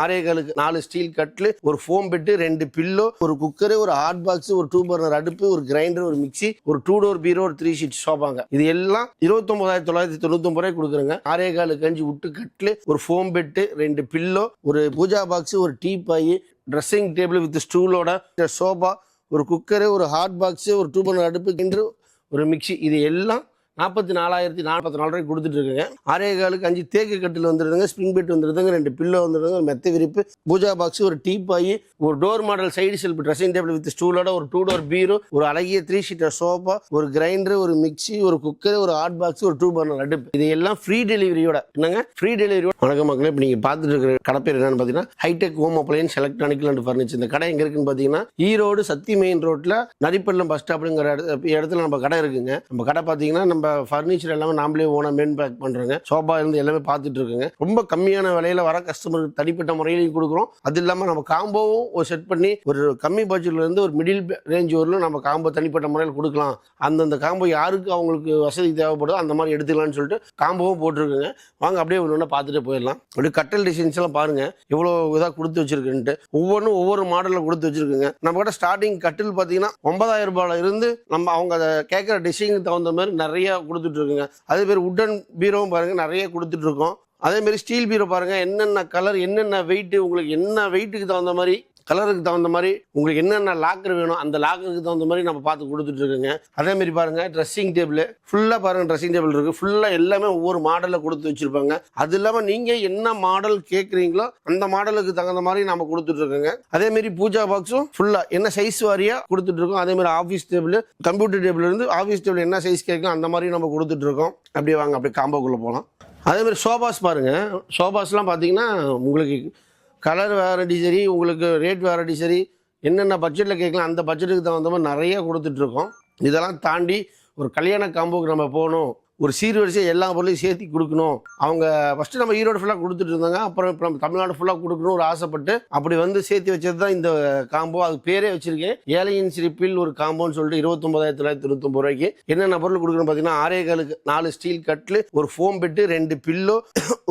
ஆரேகாலுக்கு 4 steel கட்லு, ஒரு foam bed, 2 pillow, ஒரு cooker, ஒரு ஹாட் பாக்ஸ், ஒரு 2 பர்னர் அடுப்பு, ஒரு கிரைண்டர், ஒரு மிக்சி, ஒரு 2 டோர் பீரோ, ஒரு 3 ஷீட் சோபாங்க. இது எல்லாம் 29,999 ரூபாய் கொடுக்குறேங்க. ஆரேகாலுக்கு 5 உட்டு கட்லு, ஒரு ஃபோம் பெட்டு, 2 பில்லோ, ஒரு பூஜா பாக்ஸ், ஒரு teapoy, dressing table with ஸ்டூலோட சோபா, ஒரு குக்கரு, ஒரு ஹாட் பாக்ஸ், ஒரு 2 பர்னர் அடுப்பு, ஒரு மிக்சி, இது எல்லாம் 44,044 ரூபாய் கொடுத்துட்டு இருக்குங்க. ஆரேகாலுக்கு 5 தேக்கு கட்டில் வந்துடுதுங்க, ஸ்ப்ரிங் பெட் வந்துடுதுங்க, 2 பில்லோ வந்துடுதுங்க, ஒரு மெத்த விரிப்பு, பூஜா பாக்ஸ், ஒரு டீ பாய், ஒரு door model side shelf dressing table with ஸ்டூலோட, ஒரு 2 டோர் பீரோ, ஒரு அழகிய 3 ஷீட்டர் சோஃபா, ஒரு கிரைண்டர், ஒரு மிக்சி, ஒரு குக்கர், ஒரு ஹாட் பாக்ஸ், ஒரு 2 பர்னர் அடுப்பு, இது எல்லாம் ஃப்ரீ டெலிவரியோட. என்னங்க ஃப்ரீ டெலிவரியோட. வணக்கம் மக்களே, இப்போ நீங்கள் பார்த்துட்டு இருக்கிற கடை பேர் என்னன்னு பார்த்தீங்கன்னா hi-tech home appliances electronical and furniture. இந்த கடை எங்கே இருக்குன்னு பார்த்தீங்கன்னா ஈரோடு சத்தி மெயின் ரோட்டில் நரிப்பள்ளம் பஸ் ஸ்டாப்ங்கிற இடத்துல நம்ம கடை இருக்குங்க. நம்ம கடை பார்த்தீங்கன்னா நம்ம ஃபர்னிச்சர் எல்லாமே நாமளே ஓனா மேன் பேக் பண்றோங்க. சோபா இருந்து எல்லாமே பார்த்துட்டு இருக்குங்க. ரொம்ப கம்மியான விலையில வர கஸ்டமருக்கு தனிப்பட்ட முறையிலையும் கொடுக்குறோம். அது இல்லாமல் நம்ம காம்போவும் ஒரு செட் பண்ணி ஒரு கம்மி பட்ஜெட்ல இருந்து ஒரு மிடில் ரேஞ்ச் வரலும் நம்ம காம்போ தனிப்பட்ட முறையில் கொடுக்கலாம். அந்தந்த காம்போ யாருக்கு அவங்களுக்கு வசதி தேவைப்படுதோ அந்த மாதிரி எடுத்துக்கலாம்னு சொல்லிட்டு காம்போவும் போட்டிருக்குங்க. வாங்க அப்படியே ஒன்று பார்த்துட்டு போயிடலாம். அப்படியே கட்டல் டிசைன்ஸ் எல்லாம் பாருங்க எவ்வளோ இதாக கொடுத்து வச்சிருக்குன்ட்டு. ஒவ்வொன்றும் ஒவ்வொரு மாடலில் கொடுத்து வச்சிருக்குங்க. நம்ம கிட்ட ஸ்டார்டிங் கட்டில் பார்த்தீங்கன்னா 9,000 ரூபாயில இருந்து நம்ம அவங்க அதை கேட்குற டிசைனுக்கு தகுந்த மாதிரி நிறைய கொடுத்துட்டு இருக்குங்க. அதே மாதிரி உட்டன் பீரோவும் பாருங்க நிறைய கொடுத்துட்டு இருக்கோம். அதே மாதிரி ஸ்டீல் பீரோ பாருங்க என்னென்ன கலர், என்னென்ன வெயிட், உங்களுக்கு என்ன வெயிட்டுக்கு தகுந்த மாதிரி, கலருக்கு தகுந்த மாதிரி, உங்களுக்கு என்னென்ன லாக்கர் வேணும் அந்த லாக்கருக்கு தகுந்த மாதிரி நம்ம பார்த்து கொடுத்துட்டு இருக்குங்க. அதே மாதிரி பாருங்க ட்ரெஸ்ஸிங் டேபிள் ஃபுல்லாக பாருங்க, ட்ரெஸ்ஸிங் டேபிள் இருக்கு. ஃபுல்லாக எல்லாமே ஒவ்வொரு மாடலில் கொடுத்து வச்சிருப்பாங்க. அது இல்லாமல் நீங்கள் என்ன மாடல் கேட்குறீங்களோ அந்த மாடலுக்கு தகுந்த மாதிரி நம்ம கொடுத்துட்டு இருக்கோங்க. அதே மாதிரி பூஜா பாக்ஸும் ஃபுல்லாக என்ன சைஸ் வாரியாக கொடுத்துட்டு இருக்கோம். அதே மாதிரி ஆஃபீஸ் டேபிள், கம்ப்யூட்டர் டேபிள் இருந்து ஆஃபீஸ் டேபிள் என்ன சைஸ் கேட்கலாம் அந்த மாதிரி நம்ம கொடுத்துட்டு இருக்கோம். அப்படியே வாங்க அப்படியே காம்போக்குள்ளே போகலாம். அதே மாதிரி சோபாஸ் பாருங்க. சோபாஸ்லாம் பார்த்தீங்கன்னா உங்களுக்கு கலர் வேரண்டி சரி, உங்களுக்கு ரேட் வேரண்டி சரி, என்னென்ன பட்ஜெட்டில் கேட்கலாம் அந்த பட்ஜெட்டுக்கு தகுந்த மாதிரி நிறைய கொடுத்துட்ருக்கோம். இதெல்லாம் தாண்டி ஒரு கல்யாண காம்போக்கு நம்ம போகணும், ஒரு சீர்வரிசை எல்லா பொருளையும் சேர்த்து கொடுக்கணும். அவங்க ஃபஸ்ட்டு நம்ம ஈரோடு ஃபுல்லாக கொடுத்துட்டு இருந்தாங்க. அப்புறம் இப்போ நம்ம தமிழ்நாடு ஃபுல்லாக கொடுக்கணும் ஒரு ஆசைப்பட்டு அப்படி வந்து சேர்த்து வச்சது தான் இந்த காம்போ. அது பேரே வச்சிருக்கேன் ஏழையின் சிரிப்பில் ஒரு காம்போன்னு சொல்லிட்டு 29,999 ரூபாய்க்கு என்னென்ன பொருள் கொடுக்கணும் பார்த்தீங்கன்னா ஆரேகாலுக்கு 4 ஸ்டீல் கட்லு, ஒரு ஃபோம் பெட்டு, 2 பில்லோ,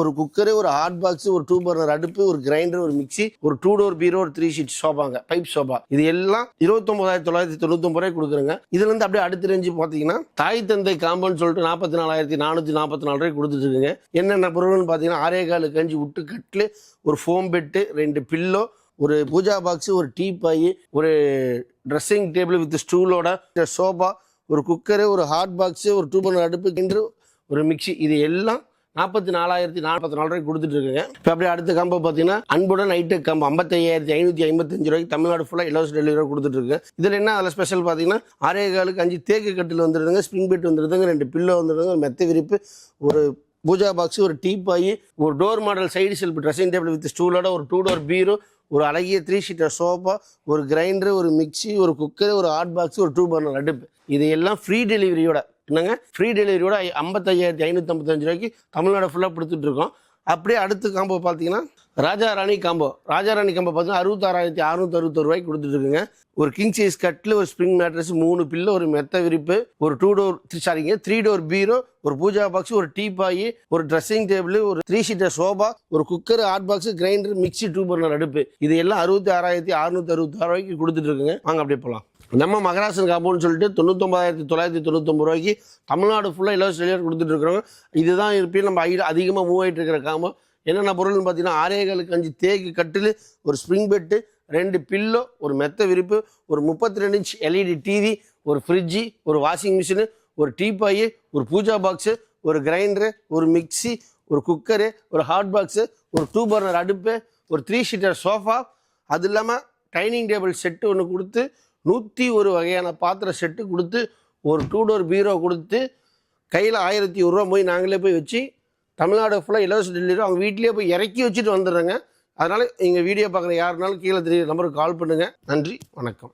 ஒரு குக்கரு, ஒரு ஹாட் பாக்ஸ், ஒரு 2 பர்னர் அடுப்பு, ஒரு கிரைண்டர், ஒரு மிக்சி, ஒரு 2 டோர் பீரோ, ஒரு 3 ஷீட் சோபாங்க, பைப் சோபா. இது எல்லாம் 29,999 ரூபாய் கொடுக்குறேங்க. இதுல இருந்து அப்படியே அடுத்த ரேஞ்சு பார்த்தீங்கன்னா தாய் தந்தை காம்போன்னு சொல்லிட்டு 44,444 ரூபாய் கொடுத்துட்டு இருக்குங்க. என்னென்ன பொருள்னு பார்த்தீங்கன்னா ஆரேகாலுக்கு 5 உட்டு கட்லு, ஒரு ஃபோம் பெட்டு, 2 பில்லோ, ஒரு பூஜா பாக்ஸ், ஒரு டீ பாய், ஒரு ட்ரெஸ்ஸிங் டேபிள் வித் ஸ்டூலோட சோபா, ஒரு குக்கரு, ஒரு ஹாட் பாக்ஸ், ஒரு 2 பர்னர் அடுப்பு, ஒரு மிக்சி, இது எல்லாம் 44,044 ரூபாய் கொடுத்துட்டு இருக்குங்க. இப்போ அப்படியே அடுத்த காம்போ பார்த்தீங்கன்னா அன்புடன் ஹைடெக் காம்போ 55,555 ரூபாய்க்கு தமிழ்நாடு ஃபுல்லாக இலவச டெலிவரி கொடுத்துட்டு இருக்கு. இதில் என்ன அதில் ஸ்பெஷல் பார்த்தீங்கன்னா ஆரேகாலுக்கு 5 தேக்கு கட்டில் வந்துடுதுங்க, ஸ்ப்ரிங் பெட் வந்துடுதுங்க, 2 பில்லோ வந்துடுதுங்க, ஒரு மெத்த விரிப்பு, ஒரு பூஜா பாக்ஸ், ஒரு டீ பாய், ஒரு door model side shelf dressing table with ஸ்டூலோட, ஒரு 2 டோர் பீரோ, ஒரு அழகிய 3 ஷீட்டர் சோஃபா, ஒரு கிரைண்டர், ஒரு மிக்சி, ஒரு குக்கர், ஒரு ஹாட் பாக்ஸ், ஒரு 2 பர்னர் அடுப்பு, இது எல்லாம் ஃப்ரீ டெலிவரியோட. என்னங்க ஃப்ரீ டெலிவரியோட 55,555 ரூபாய்க்கு தமிழ்நாடு ஃபுல்லாக கொடுத்துட்டு இருக்கோம். அப்படியே அடுத்த காம்போ பார்த்தீங்கன்னா ராஜா ராணி காம்போ. ராஜா ராணி காம்போ பார்த்தீங்கன்னா 66,661 ரூபாய்க்கு கொடுத்துட்டு இருக்குங்க. ஒரு கிங் சைஸ் கட்டில், ஒரு ஸ்ப்ரிங் மேட்ரஸ், 3 பில்லோ, ஒரு மெத்த விரிப்பு, ஒரு 3 டோர் பீரோ, ஒரு பூஜா பாக்ஸ், ஒரு டீ பாய், ஒரு ட்ரெஸ்ஸிங் டேபிள், ஒரு 3 ஷீட்டர் சோபா, ஒரு cooker, hot box, grinder, mixie, 2 burner அடுப்பு, இது எல்லாம் 66,666 ரூபாய்க்கு கொடுத்துட்டு இருக்குங்க. வாங்க அப்படியே போகலாம். நம்ம மகராசன் காம்போன்னு சொல்லிட்டு 99,999 ரூபாய்க்கு தமிழ்நாடு ஃபுல்லாக இலவச டெலிவரி கொடுத்துட்டு இருக்கிறோங்க. இதுதான் இருப்பேன் நம்ம அதிகமாக மூவ் ஆகிட்டு இருக்கிற காம்போ. என்னென்ன பொருள்னு பார்த்தீங்கன்னா ஆரேகாலுக்கு 5 தேக்கு கட்டில், ஒரு ஸ்ப்ரிங் பெட்டு, 2 பில்லோ, ஒரு மெத்த விரிப்பு, ஒரு 32 இன்ச் எல்இடி டிவி, ஒரு ஃப்ரிட்ஜி, ஒரு வாஷிங் மிஷினு, ஒரு டீ பாய், ஒரு பூஜா பாக்ஸு, ஒரு கிரைண்டரு, ஒரு மிக்சி, ஒரு குக்கரு, ஒரு ஹாட் பாக்ஸு, ஒரு 2 பர்னர் அடுப்பு, ஒரு 3 ஷீட்டர் சோஃபா, அது இல்லாமல் டைனிங் டேபிள் செட்டு ஒன்று கொடுத்து 101 வகையான பாத்திர செட்டு கொடுத்து, ஒரு 2 டோர் பீரோ கொடுத்து, கையில் 1,100 ரூபா போய் நாங்களே போய் வச்சு தமிழ்நாடு ஃபுல்லாக இலவச டெலிவரி அவங்க வீட்லேயே போய் இறக்கி வச்சுட்டு வந்துடுறேங்க. அதனால் எங்கள் வீடியோ பார்க்குற யாருனாலும் கீழே தெரியுற நம்பருக்கு கால் பண்ணுங்கள். நன்றி, வணக்கம்.